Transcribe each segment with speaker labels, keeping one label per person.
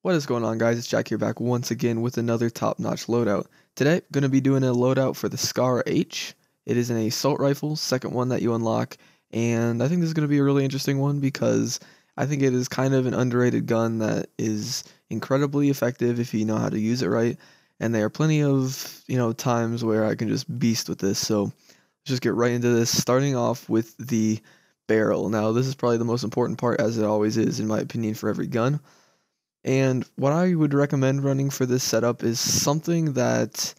Speaker 1: What is going on, guys? It's Jack here back once again with another top-notch loadout. Today, going to be doing a loadout for the Scar H. It is an assault rifle, second one that you unlock, and I think this is going to be a really interesting one because I think it is kind of an underrated gun that is incredibly effective if you know how to use it right, and there are plenty of, times where I can just beast with this, so let's just get right into this, starting off with the barrel. Now, this is probably the most important part, as it always is, in my opinion, for every gun. And what I would recommend running for this setup is something that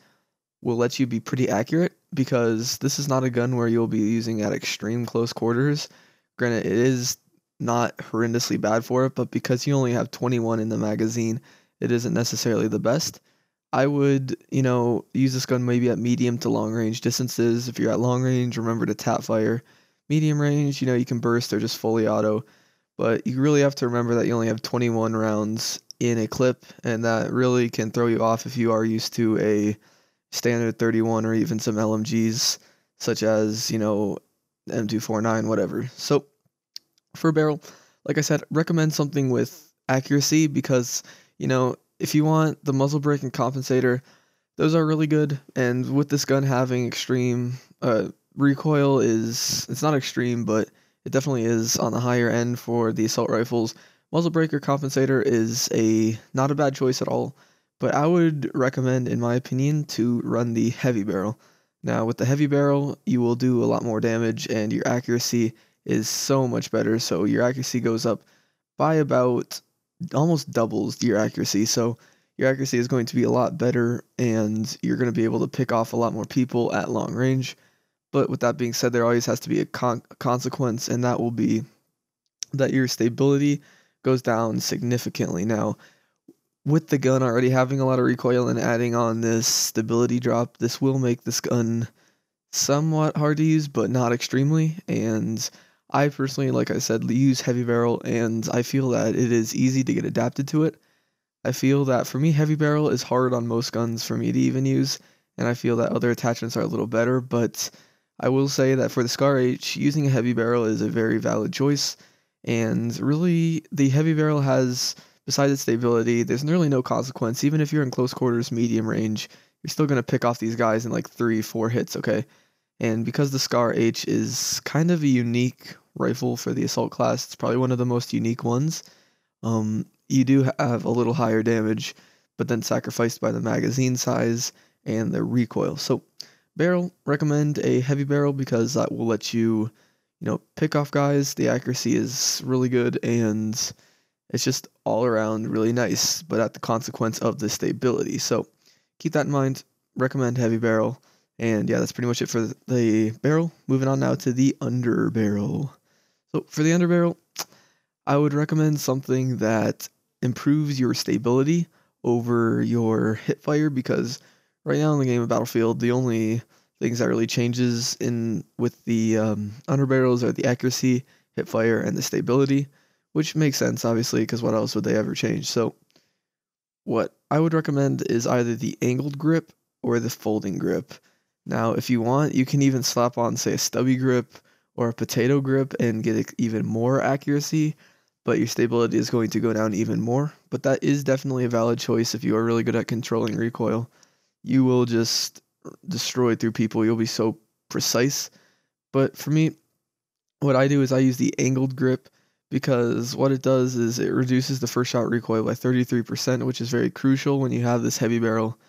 Speaker 1: will let you be pretty accurate, because this is not a gun where you'll be using at extreme close quarters. Granted, it is not horrendously bad for it, but because you only have 21 in the magazine, it isn't necessarily the best. I would, use this gun maybe at medium to long range distances. If you're at long range, remember to tap fire. Medium range, you can burst or just fully auto. But you really have to remember that you only have 21 rounds in a clip, and that really can throw you off if you are used to a standard 31 or even some LMGs, such as, M249, whatever. So, for a barrel, like I said, recommend something with accuracy because, if you want the muzzle brake and compensator, those are really good. And with this gun having extreme recoil it's not extreme, but it definitely is on the higher end for the assault rifles. Muzzle breaker compensator is not a bad choice at all, but I would recommend, in my opinion, to run the heavy barrel. Now, with the heavy barrel, you will do a lot more damage, and your accuracy is so much better. So your accuracy goes up by about almost doubles your accuracy. So your accuracy is going to be a lot better, and you're going to be able to pick off a lot more people at long range. But with that being said, there always has to be a consequence, and that will be that your stability goes down significantly. Now, with the gun already having a lot of recoil and adding on this stability drop, this will make this gun somewhat hard to use, but not extremely. And I personally, like I said, use heavy barrel, and I feel that it is easy to get adapted to it. I feel that for me, heavy barrel is hard on most guns for me to even use, and I feel that other attachments are a little better, but I will say that for the Scar H, using a heavy barrel is a very valid choice, and really, the heavy barrel has, besides its stability, there's really no consequence. Even if you're in close quarters, medium range, you're still going to pick off these guys in like 3-4 hits, okay? And because the Scar H is kind of a unique rifle for the assault class, it's probably one of the most unique ones. You do have a little higher damage, but then sacrificed by the magazine size and the recoil. So, barrel, recommend a heavy barrel because that will let you, pick off guys. The accuracy is really good, and it's just all around really nice, but at the consequence of the stability. So, keep that in mind. Recommend heavy barrel. And yeah, that's pretty much it for the barrel. Moving on now to the underbarrel. So, for the underbarrel, I would recommend something that improves your stability over your hip fire, because right now in the game of Battlefield, the only things that really changes with the underbarrels are the accuracy, hip fire, and the stability, which makes sense, obviously, because what else would they ever change? So what I would recommend is either the angled grip or the folding grip. Now, if you want, you can even slap on, say, a stubby grip or a potato grip and get even more accuracy, but your stability is going to go down even more. But that is definitely a valid choice if you are really good at controlling recoil. You will just destroy through people. You'll be so precise. But for me, what I do is I use the angled grip, because what it does is it reduces the first shot recoil by 33%, which is very crucial when you have this heavy barrel.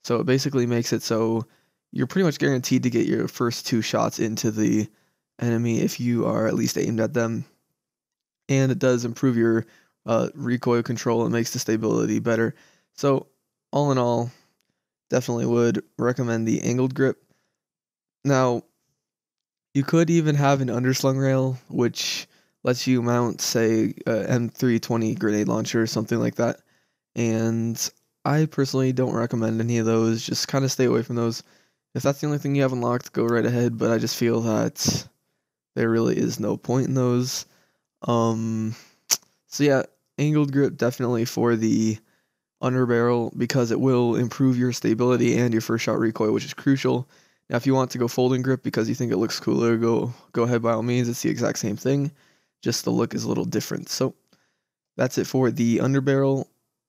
Speaker 1: So it basically makes it so you're pretty much guaranteed to get your first 2 shots into the enemy if you are at least aimed at them. And it does improve your recoil control and makes the stability better. So all in all, definitely would recommend the angled grip. Now, you could even have an underslung rail, which lets you mount, say, a M320 grenade launcher or something like that. And I personally don't recommend any of those. Just kind of stay away from those. If that's the only thing you have unlocked, go right ahead. But I just feel that there really is no point in those. So yeah, angled grip definitely for the underbarrel, because it will improve your stability and your first shot recoil, which is crucial. Now, if you want to go folding grip because you think it looks cooler, go ahead by all means. It's the exact same thing, just the look is a little different. So that's it for the underbarrel.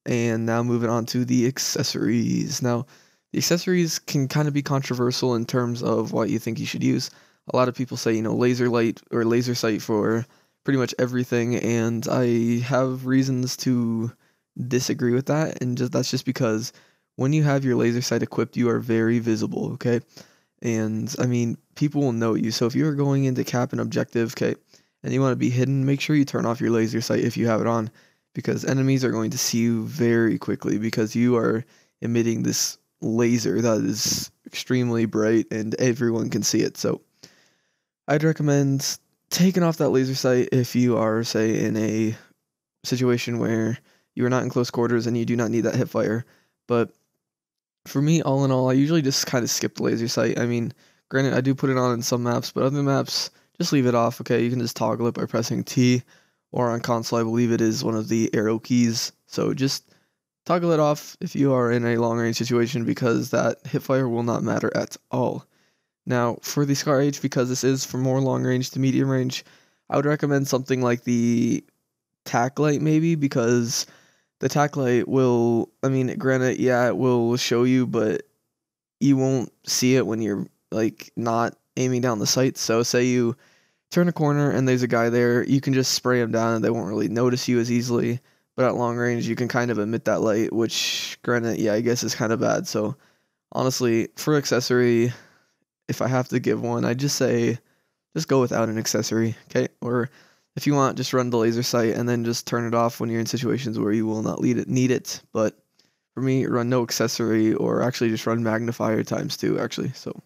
Speaker 1: And now moving on to the accessories. Now, the accessories can kind of be controversial in terms of what you think you should use. A lot of people say, laser light or laser sight for pretty much everything, and I have reasons to disagree with that, and that's just because when you have your laser sight equipped, you are very visible, okay? And I mean, people will know you. So if you're going into cap and objective, okay, and you want to be hidden, make sure you turn off your laser sight if you have it on, because enemies are going to see you very quickly because you are emitting this laser that is extremely bright and everyone can see it. So I'd recommend taking off that laser sight if you are, say, in a situation where you are not in close quarters and you do not need that hip fire. But for me, all in all, I usually just kind of skip the laser sight. I mean, granted, I do put it on in some maps, but other maps, just leave it off, okay? You can just toggle it by pressing T, or on console, I believe it is one of the arrow keys. So just toggle it off if you are in a long-range situation, because that hipfire will not matter at all. Now, for the Scar H, because this is from more long-range to medium range, I would recommend something like the tack light maybe, because the tack light will, I mean, granted, yeah, it will show you, but you won't see it when you're, like, not aiming down the sight. So say you turn a corner and there's a guy there, you can just spray him down and they won't really notice you as easily. But at long range, you can kind of emit that light, which, granted, yeah, I guess is kind of bad. So, honestly, for accessory, if I have to give one, I'd just say, just go without an accessory, okay? Or if you want, just run the laser sight and then just turn it off when you're in situations where you will not need it. But for me, run no accessory, or actually just run magnifier ×2, actually. So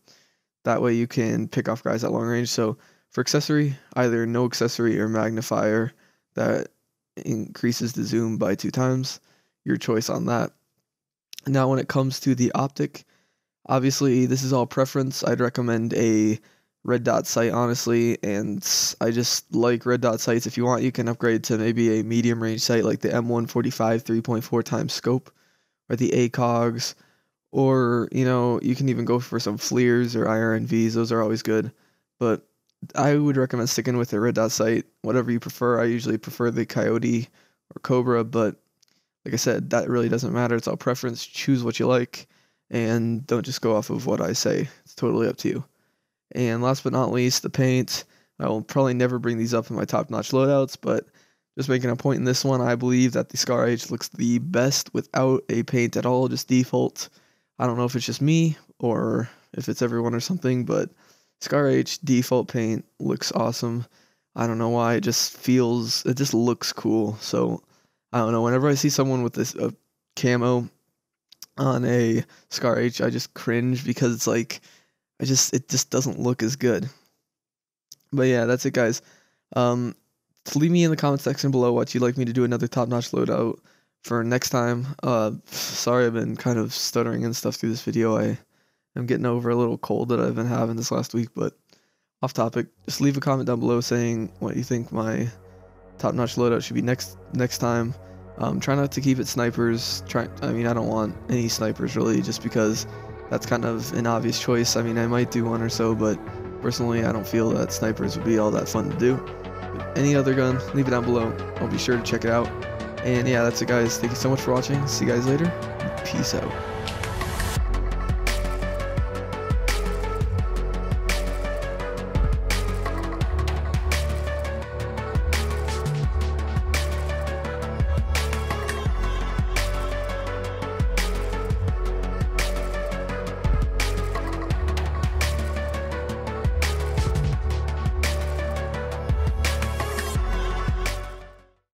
Speaker 1: that way you can pick off guys at long range. So for accessory, either no accessory or magnifier that increases the zoom by 2 times. Your choice on that. Now, when it comes to the optic, obviously this is all preference. I'd recommend a red dot sight, honestly, and I just like red dot sights. If you want, you can upgrade to maybe a medium range sight like the M145 3.4 times scope, or the ACOGs, or you can even go for some FLIRs or IRNVs. Those are always good, but I would recommend sticking with a red dot sight, whatever you prefer. I usually prefer the Coyote or Cobra, but like I said, that really doesn't matter. It's all preference. Choose what you like, and don't just go off of what I say. It's totally up to you. And last but not least, the paint. I will probably never bring these up in my top-notch loadouts, but just making a point in this one, I believe that the Scar H looks the best without a paint at all, just default. I don't know if it's just me or if it's everyone or something, but Scar H default paint looks awesome. I don't know why, it just looks cool. So I don't know, whenever I see someone with this camo on a Scar H, I just cringe, because it's like, it just doesn't look as good. But yeah, that's it, guys. Leave me in the comment section below what you'd like me to do another top-notch loadout for next time. Sorry I've been kind of stuttering and stuff through this video. I'm getting over a little cold that I've been having this last week, but off topic, just leave a comment down below saying what you think my top-notch loadout should be next time. Try not to keep it snipers. I don't want any snipers really, just because that's kind of an obvious choice. I mean, I might do one or so, but personally, I don't feel that snipers would be all that fun to do. But any other gun, leave it down below. I'll be sure to check it out. And yeah, that's it, guys. Thank you so much for watching. See you guys later. Peace out.